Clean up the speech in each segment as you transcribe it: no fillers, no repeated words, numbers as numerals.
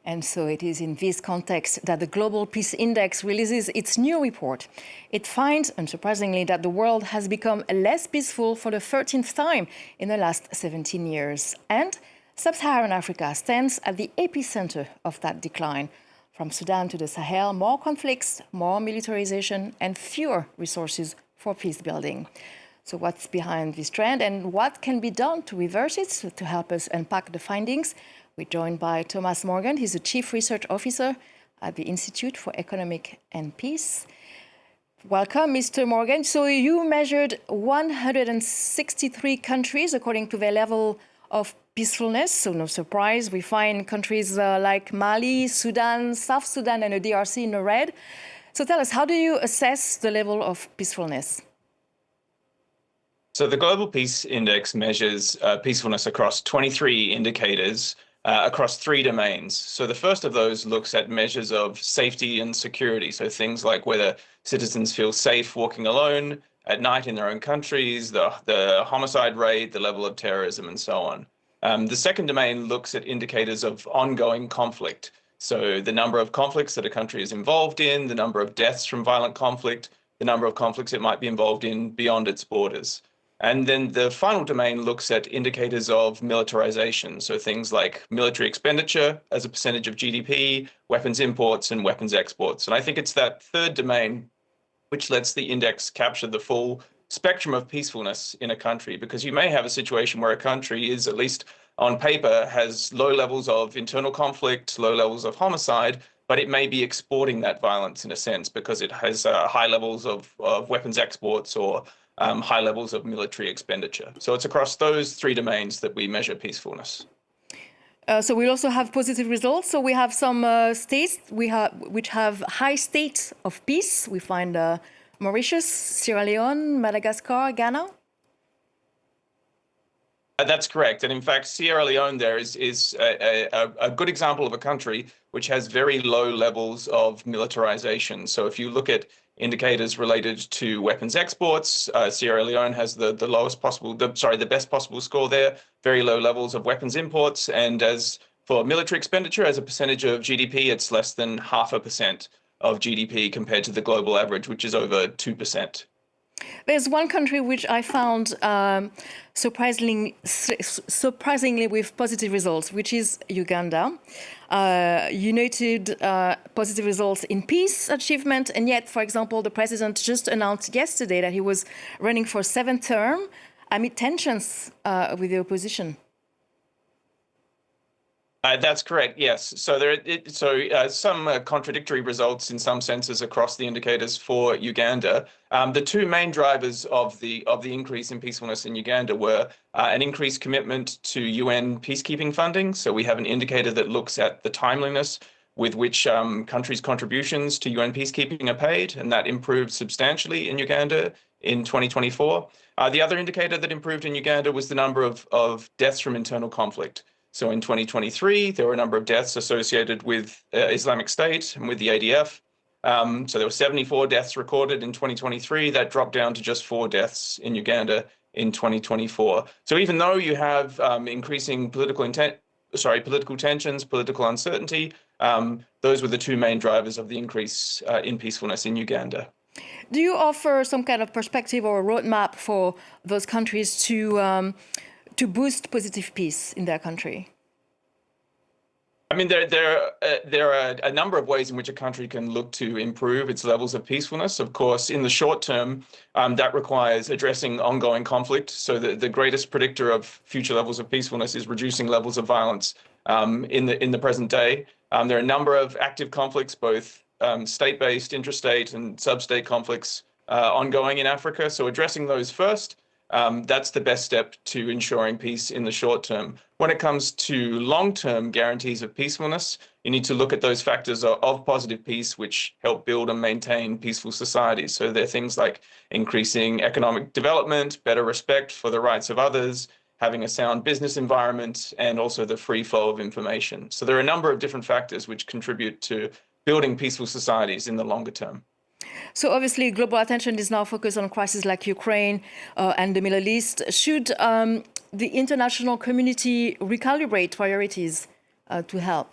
And so it is in this context that the Global Peace Index releases its new report. It finds, unsurprisingly, that the world has become less peaceful for the 13th time in the last 17 years. And Sub-Saharan Africa stands at the epicenter of that decline. From Sudan to the Sahel, more conflicts, more militarization, and fewer resources for peace building. So what's behind this trend and what can be done to reverse it? So to help us unpack the findings, we're joined by Thomas Morgan. He's the Chief Research Officer at the Institute for Economic and Peace. Welcome, Mr. Morgan. So you measured 163 countries according to their level of peacefulness. So no surprise, we find countries like Mali, Sudan, South Sudan, and the DRC in the red. So tell us, how do you assess the level of peacefulness? So the Global Peace Index measures peacefulness across 23 indicators across 3 domains. So the first of those looks at measures of safety and security. So things like whether citizens feel safe walking alone at night in their own countries, the homicide rate, the level of terrorism, and so on. The second domain looks at indicators of ongoing conflict. So the number of conflicts that a country is involved in, the number of deaths from violent conflict, the number of conflicts it might be involved in beyond its borders. And then the final domain looks at indicators of militarization. So things like military expenditure as a percentage of GDP, weapons imports, and weapons exports. And I think it's that third domain which lets the index capture the full spectrum of peacefulness in a country, because you may have a situation where a country is, at least on paper, has low levels of internal conflict, low levels of homicide, but it may be exporting that violence in a sense because it has high levels of weapons exports or high levels of military expenditure. So it's across those 3 domains that we measure peacefulness. So we also have positive results. So we have some states which have high states of peace. We find Mauritius, Sierra Leone, Madagascar, Ghana. That's correct. And in fact, Sierra Leone there is a good example of a country which has very low levels of militarization. So if you look at indicators related to weapons exports, Sierra Leone has the best possible score there, very low levels of weapons imports. And as for military expenditure as a percentage of GDP, it's less than 0.5% of GDP compared to the global average, which is over 2%. There's one country which I found surprisingly with positive results, which is Uganda. You noted positive results in peace achievement, and yet, for example, the president just announced yesterday that he was running for 7th term amid tensions with the opposition. That's correct. Yes. So some contradictory results in some senses across the indicators for Uganda. The 2 main drivers of the increase in peacefulness in Uganda were an increased commitment to UN peacekeeping funding. So we have an indicator that looks at the timeliness with which countries' contributions to UN peacekeeping are paid, and that improved substantially in Uganda in 2024. The other indicator that improved in Uganda was the number of deaths from internal conflict. So in 2023, there were a number of deaths associated with Islamic State and with the ADF. So there were 74 deaths recorded in 2023. That dropped down to just 4 deaths in Uganda in 2024. So even though you have increasing political tensions, political uncertainty, those were the 2 main drivers of the increase in peacefulness in Uganda. Do you offer some kind of perspective or a roadmap for those countries to boost positive peace in their country? I mean, there are a number of ways in which a country can look to improve its levels of peacefulness. Of course, in the short term, that requires addressing ongoing conflict. So the greatest predictor of future levels of peacefulness is reducing levels of violence in the present day. There are a number of active conflicts, both state-based, intrastate, and sub-state conflicts ongoing in Africa. So addressing those first. That's the best step to ensuring peace in the short term. When it comes to long-term guarantees of peacefulness, you need to look at those factors of positive peace which help build and maintain peaceful societies. So they're things like increasing economic development, better respect for the rights of others, having a sound business environment, and also the free flow of information. So there are a number of different factors which contribute to building peaceful societies in the longer term. So obviously global attention is now focused on crises like Ukraine and the Middle East. Should the international community recalibrate priorities to help?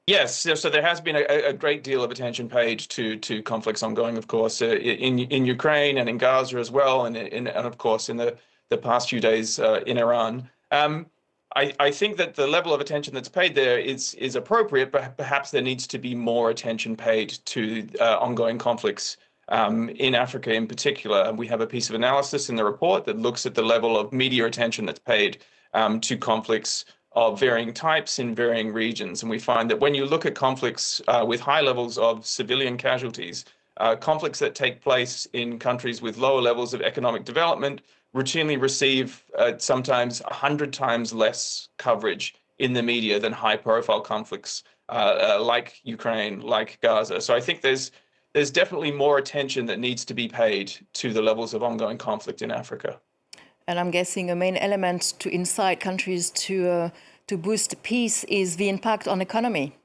Yes, so there has been a great deal of attention paid to conflicts ongoing, of course, in Ukraine and in Gaza as well, and of course in the past few days in Iran. I think that the level of attention that's paid there is appropriate, but perhaps there needs to be more attention paid to ongoing conflicts in Africa in particular. We have a piece of analysis in the report that looks at the level of media attention that's paid to conflicts of varying types in varying regions. And we find that when you look at conflicts with high levels of civilian casualties, conflicts that take place in countries with lower levels of economic development routinely receive sometimes 100 times less coverage in the media than high-profile conflicts like Ukraine, like Gaza. So I think there's definitely more attention that needs to be paid to the levels of ongoing conflict in Africa. And I'm guessing a main element to incite countries to boost peace is the impact on economy.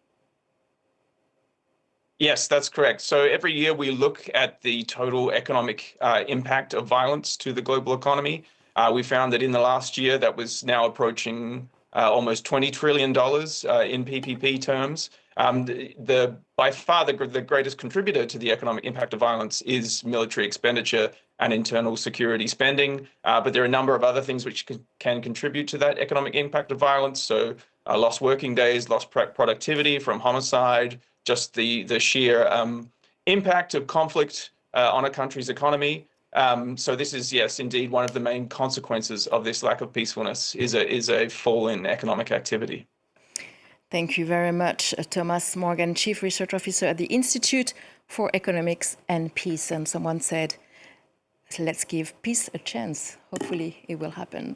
Yes, that's correct. So every year we look at the total economic impact of violence to the global economy. We found that in the last year that was now approaching almost $20 trillion in PPP terms. By far the greatest contributor to the economic impact of violence is military expenditure and internal security spending. But there are a number of other things which can contribute to that economic impact of violence. So lost working days, lost productivity from homicide, just the sheer impact of conflict on a country's economy. So this is, yes, indeed, one of the main consequences of this lack of peacefulness is a fall in economic activity. Thank you very much, Thomas Morgan, Chief Research Officer at the Institute for Economics and Peace. And someone said, let's give peace a chance. Hopefully it will happen.